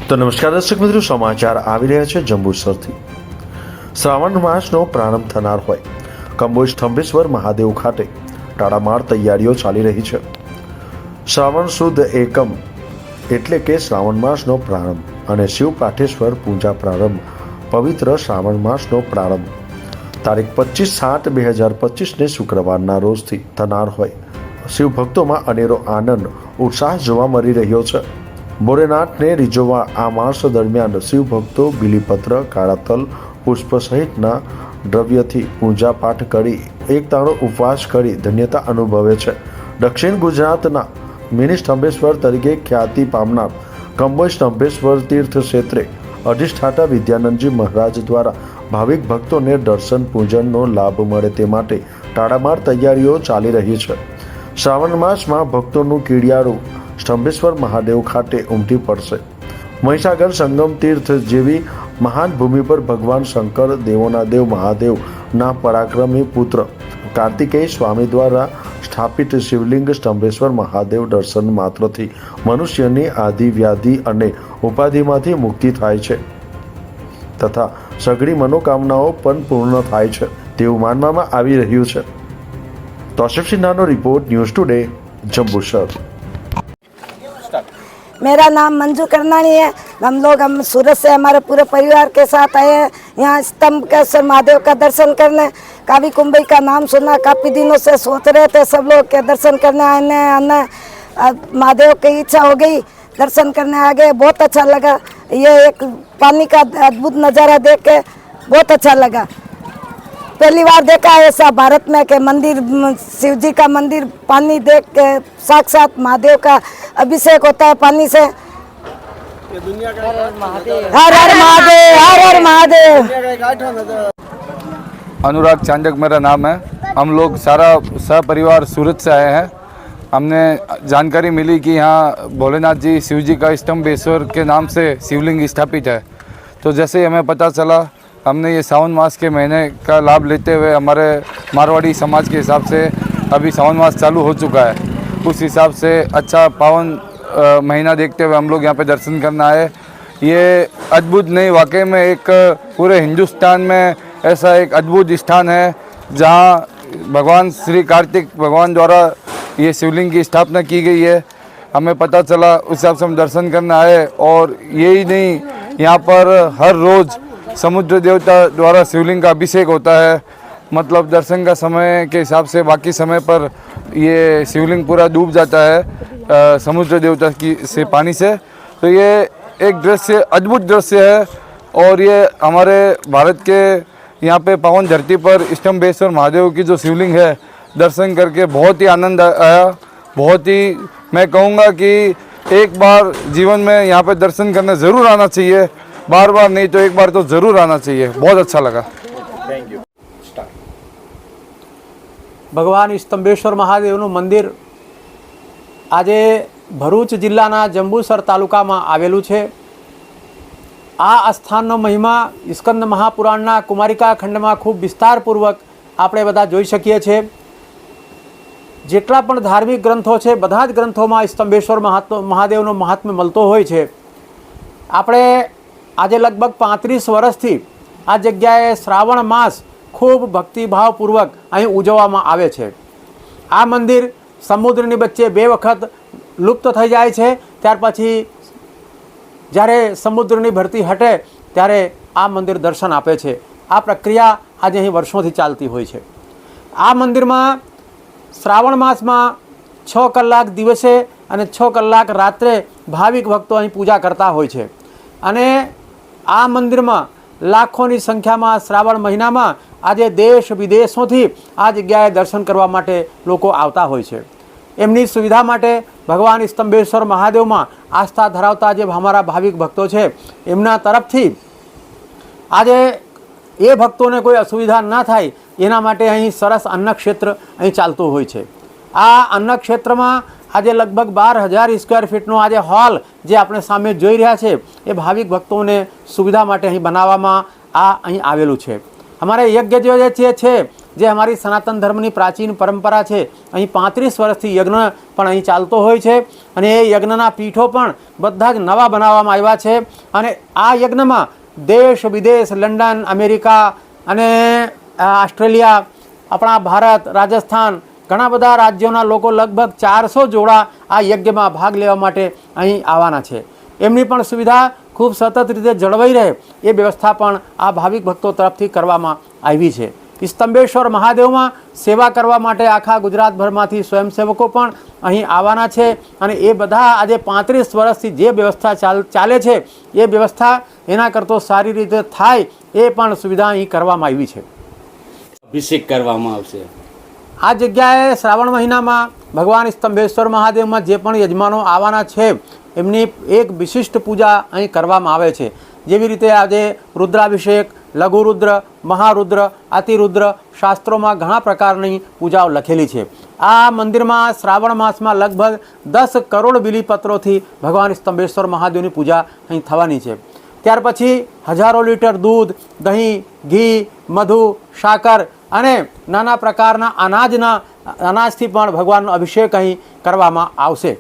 તો નમસ્કાર દર્શક મિત્રો, સમાચાર આવી રહ્યા છે જંબુસરથી। શ્રાવણ માસનો પ્રારંભ થનાર હોય કંબોજ થંભેશ્વર મહાદેવ ખાતે ટાળામાર તૈયારીઓ ચાલી રહી છે। શ્રાવણ સુદ એકમ એટલે કે શ્રાવણ માસનો પ્રારંભ અને શિવ પાઠેશ્વર પૂજા પ્રારંભ। પવિત્ર શ્રાવણ માસનો પ્રારંભ તારીખ 25/7/2025ને શુક્રવારના રોજથી થનાર હોય શિવ ભક્તોમાં અનેરો આનંદ ઉત્સાહ જોવા મળી રહ્યો છે। ભોલેનાથને રીઝવવા આ માસ દરમિયાન શિવ ભક્તો બીલીપત્ર, કાળા તલ, પુષ્પ સહિતના દ્રવ્યથી પૂજા પાઠ કરી એકતાણો ઉપવાસ કરી ધન્યતા અનુભવે છે। દક્ષિણ ગુજરાતના મિની સ્તંભેશ્વર તરીકે ખ્યાતિ પામનાર કંબોજ સ્તંભેશ્વર તીર્થ ક્ષેત્રે અધિષ્ઠાતા વિદ્યાનંદજી મહારાજ દ્વારા ભાવિક ભક્તોને દર્શન પૂજનનો લાભ મળે તે માટે ટાળામાર તૈયારીઓ ચાલી રહી છે। શ્રાવણ માસમાં ભક્તોનું કીડિયારું સ્તંભેશ્વર મહાદેવ ખાતે ઉમટી પડશે। મહીસાગર સંગમ તીર્થ જેવી મહાન ભૂમિ પર ભગવાન શંકર દેવોના દેવ મહાદેવના પરાક્રમી પુત્ર કાર્તિકેય સ્વામી દ્વારા સ્થાપિત શિવલિંગ સ્તંભેશ્વર મહાદેવ દર્શન માત્રથી મનુષ્યની આદિ વ્યાધિ અને ઉપાધિમાંથી મુક્તિ થાય છે તથા સઘળી મનોકામનાઓ પણ પૂર્ણ થાય છે તેવું માનવામાં આવી રહ્યું છે। તોશિફ સિન્હાનો રિપોર્ટ, ન્યૂઝ ટુડે, जम्बूसर। मेरा नाम मंजू करनानी है। हम सूरत से हमारे पूरे परिवार के साथ आए हैं यहाँ स्तंभेश्वर महादेव का दर्शन करने। कावी कुंभई का नाम सुना, काफ़ी दिनों से सोच रहे थे सब लोग के दर्शन करने आने। महादेव की इच्छा हो गई, दर्शन करने आ गए। बहुत अच्छा लगा, ये एक पानी का अद्भुत नज़ारा देख के बहुत अच्छा लगा। पहली बार देखा है ऐसा भारत में कि मंदिर, शिव जी का मंदिर पानी देख के साक्षात महादेव का अभिषेक होता है पानी से। हर हर महादेव, हर हर महादेव। अनुराग चांडक मेरा नाम है। हम लोग सारा सहपरिवार सूरत से आए हैं। हमने जानकारी मिली कि यहाँ भोलेनाथ जी, शिव जी का स्तंभेश्वर के नाम से शिवलिंग स्थापित है। तो जैसे ही हमें पता चला, हमने ये सावन मास के महीने का लाभ लेते हुए हमारे मारवाड़ी समाज के हिसाब से अभी सावन मास चालू हो चुका है, उस हिसाब से अच्छा पावन महीना देखते हुए हम लोग यहाँ पे दर्शन करना आए। ये अद्भुत नहीं, वाकई में एक पूरे हिंदुस्तान में ऐसा एक अद्भुत स्थान है जहाँ भगवान श्री कार्तिक भगवान द्वारा ये शिवलिंग की स्थापना की गई है। हमें पता चला, उस हिसाब से हम दर्शन करने आए। और यही नहीं, यहाँ पर हर रोज़ समुद्र देवता द्वारा शिवलिंग का अभिषेक होता है। मतलब दर्शन का समय के हिसाब से बाकी समय पर ये शिवलिंग पूरा डूब जाता है समुद्र देवता की से पानी से। तो ये एक दृश्य, अद्भुत दृश्य है। और ये हमारे भारत के यहाँ पे पावन धरती पर स्तंभेश्वर महादेव की जो शिवलिंग है, दर्शन करके बहुत ही आनंद आया। बहुत ही, मैं कहूँगा कि एक बार जीवन में यहाँ पे दर्शन करने ज़रूर आना चाहिए, बार बार नहीं तो एक बार तो ज़रूर आना चाहिए। बहुत अच्छा लगा। Thank you. भगवान स्तंभेश्वर महादेवનું મંદિર આજે ભરૂચ જિલ્લાના જંબુસર તાલુકામાં આવેલું છે। આ સ્થાનનો મહિમા સ્કંદ મહાપુરાણના કુમારિકા ખંડમાં ખૂબ વિસ્તારપૂર્વક આપણે બધા જોઈ શકીએ છીએ। જેટલા પણ ધાર્મિક ગ્રંથો છે, બધા જ ગ્રંથોમાં સ્તંભેશ્વર મહાદેવનો મહાત્મ્ય મળતો હોય છે। આપણે આજે લગભગ 35 વર્ષથી આ જગ્યાએ શ્રાવણ માસ ખૂબ ભક્તિભાવપૂર્વક અહીં ઉજવવામાં આવે છે। આ મંદિર સમુદ્રની વચ્ચે 2 વખત લુપ્ત થઈ જાય છે, ત્યાર પછી જ્યારે સમુદ્રની ભરતી હટે ત્યારે આ મંદિર દર્શન આપે છે। આ પ્રક્રિયા આજે અહીં વર્ષોથી ચાલતી હોય છે। આ મંદિરમાં શ્રાવણ માસમાં 6 કલાક દિવસે અને 6 કલાક રાત્રે ભાવિક ભક્તો અહીં પૂજા કરતા હોય છે। અને આ મંદિરમાં લાખોની સંખ્યામાં શ્રાવણ મહિનામાં આજે દેશ વિદેશોથી આ જગ્યાએ દર્શન કરવા માટે લોકો આવતા હોય છે। એમની સુવિધા માટે ભગવાન સ્તંભેશ્વર મહાદેવમાં આસ્થા ધરાવતા જે અમારા ભાવિક ભક્તો છે એમના તરફથી આજે એ ભક્તોને કોઈ અસુવિધા ના થાય એના માટે અહીં સરસ અન્નક્ષેત્ર અહીં ચાલતું હોય છે। આ અન્નક્ષેત્રમાં આજે लगभग 12,000 સ્ક્વેર ફીટનો આજે હોલ જે આપણે સામે જોઈ રહ્યા છે એ ભાવિક ભક્તોને સુવિધા માટે અહીં બનાવવામાં આ અહીં આવેલું છે। અમારે યજ્ઞ જે છે જે અમારી સનાતન ધર્મની પ્રાચીન પરંપરા છે, અહીં 35 વર્ષથી યજ્ઞ પણ અહીં ચાલતો હોય છે અને એ યજ્ઞના પીઠો પણ બધા જ નવા બનાવવામાં આવ્યા છે અને આ યજ્ઞમાં દેશ વિદેશ, લંડન, અમેરિકા અને ઓસ્ટ્રેલિયા, આપણા ભારત, રાજસ્થાન, ઘણા બધા રાજ્યોના લોકો લગભગ 400 જોડા આ યજ્ઞમાં ભાગ લેવા માટે અહીં આવવાના છે. એમની પણ સુવિધા ખૂબ સતત રીતે જળવાઈ રહે એ વ્યવસ્થા પણ આ ભાવિક ભક્તો તરફથી કરવામાં આવી છે. સ્તંભેશ્વર મહાદેવમાં સેવા કરવા માટે આખા ગુજરાતભરમાંથી સ્વયંસેવકો પણ અહીં આવવાના છે અને એ બધા આજે 35 વર્ષથી જે વ્યવસ્થા ચાલે છે એ વ્યવસ્થા એના કરતો સારી રીતે થાય એ પણ સુવિધા અહીં કરવામાં આવી છે. અભિષેક કરવામાં આવશે. આ જગ્યાએ શ્રાવણ મહિનામાં ભગવાન સ્તંભેશ્વર મહાદેવમાં જે પણ યજમાનો આવવાના છે એમની એક વિશિષ્ટ પૂજા અહીં કરવામાં આવે છે. જેવી રીતે આજે રુદ્રાભિષેક, લઘુરુદ્ર, મહારુદ્ર, અતિરુદ્ર શાસ્ત્રોમાં ઘણા પ્રકારની પૂજાઓ લખેલી છે. આ મંદિરમાં શ્રાવણ માસમાં લગભગ 10 કરોડ બિલીપત્રોથી ભગવાન સ્તંભેશ્વર મહાદેવની પૂજા અહીં થવાની છે. ત્યાર પછી હજારો લીટર દૂધ, દહીં, ઘી, મધુ, સાકર અને નાના પ્રકારના અનાજથી પણ ભગવાનનો અભિષેક અહીં કરવામાં આવશે.